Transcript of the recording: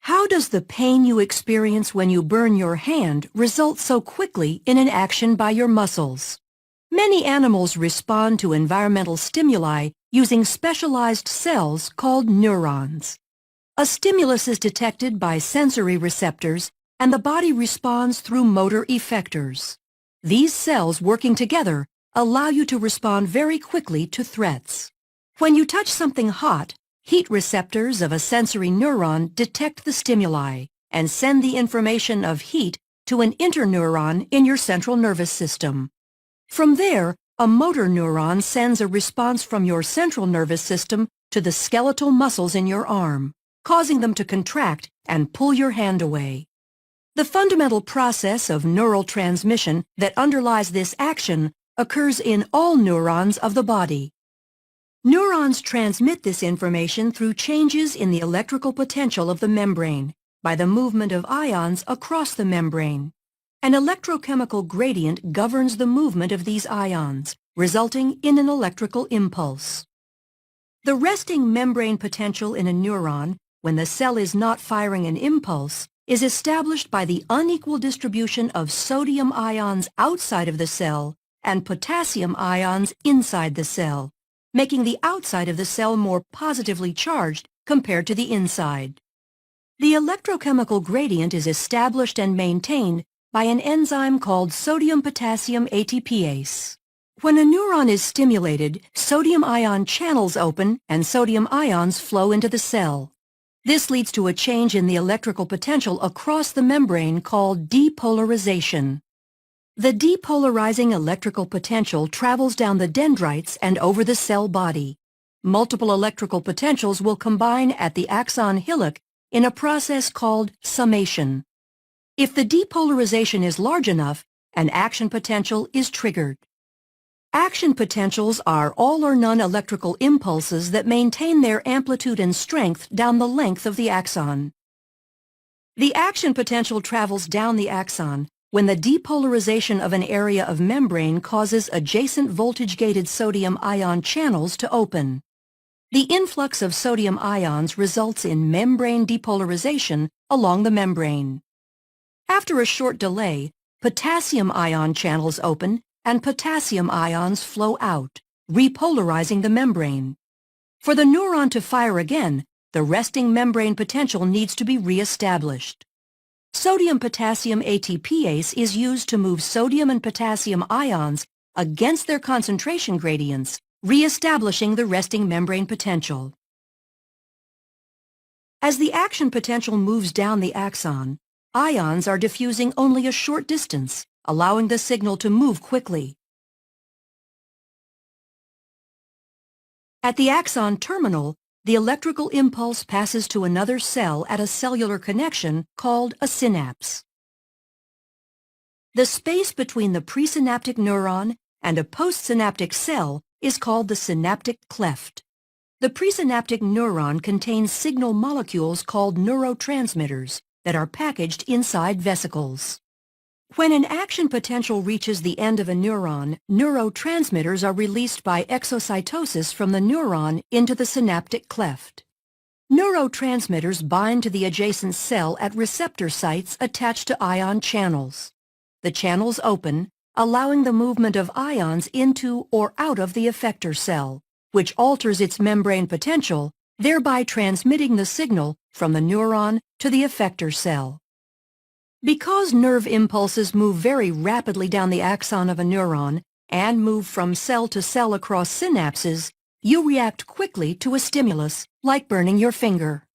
How does the pain you experience when you burn your hand result so quickly in an action by your muscles? Many animals respond to environmental stimuli using specialized cells called neurons. A stimulus is detected by sensory receptors, and the body responds through motor effectors. These cells working together allow you to respond very quickly to threats. When you touch something hot, heat receptors of a sensory neuron detect the stimuli and send the information of heat to an interneuron in your central nervous system. From there, a motor neuron sends a response from your central nervous system to the skeletal muscles in your arm, causing them to contract and pull your hand away. The fundamental process of neural transmission that underlies this action occurs in all neurons of the body. Neurons transmit this information through changes in the electrical potential of the membrane by the movement of ions across the membrane. An electrochemical gradient governs the movement of these ions, resulting in an electrical impulse. The resting membrane potential in a neuron, when the cell is not firing an impulse, is established by the unequal distribution of sodium ions outside of the cell and potassium ions inside the cell, making the outside of the cell more positively charged compared to the inside. The electrochemical gradient is established and maintained by an enzyme called sodium-potassium ATPase. When a neuron is stimulated, sodium ion channels open and sodium ions flow into the cell. This leads to a change in the electrical potential across the membrane called depolarization. The depolarizing electrical potential travels down the dendrites and over the cell body. Multiple electrical potentials will combine at the axon hillock in a process called summation. If the depolarization is large enough, an action potential is triggered. Action potentials are all or none electrical impulses that maintain their amplitude and strength down the length of the axon. The action potential travels down the axon when the depolarization of an area of membrane causes adjacent voltage-gated sodium ion channels to open. The influx of sodium ions results in membrane depolarization along the membrane. After a short delay, potassium ion channels open and potassium ions flow out, repolarizing the membrane. For the neuron to fire again, the resting membrane potential needs to be re-established. Sodium-potassium ATPase is used to move sodium and potassium ions against their concentration gradients, re-establishing the resting membrane potential. As the action potential moves down the axon, ions are diffusing only a short distance, allowing the signal to move quickly. At the axon terminal, the electrical impulse passes to another cell at a cellular connection called a synapse. The space between the presynaptic neuron and a postsynaptic cell is called the synaptic cleft. The presynaptic neuron contains signal molecules called neurotransmitters that are packaged inside vesicles. When an action potential reaches the end of a neuron, neurotransmitters are released by exocytosis from the neuron into the synaptic cleft. Neurotransmitters bind to the adjacent cell at receptor sites attached to ion channels. The channels open, allowing the movement of ions into or out of the effector cell, which alters its membrane potential, thereby transmitting the signal from the neuron to the effector cell. Because nerve impulses move very rapidly down the axon of a neuron and move from cell to cell across synapses, you react quickly to a stimulus, like burning your finger.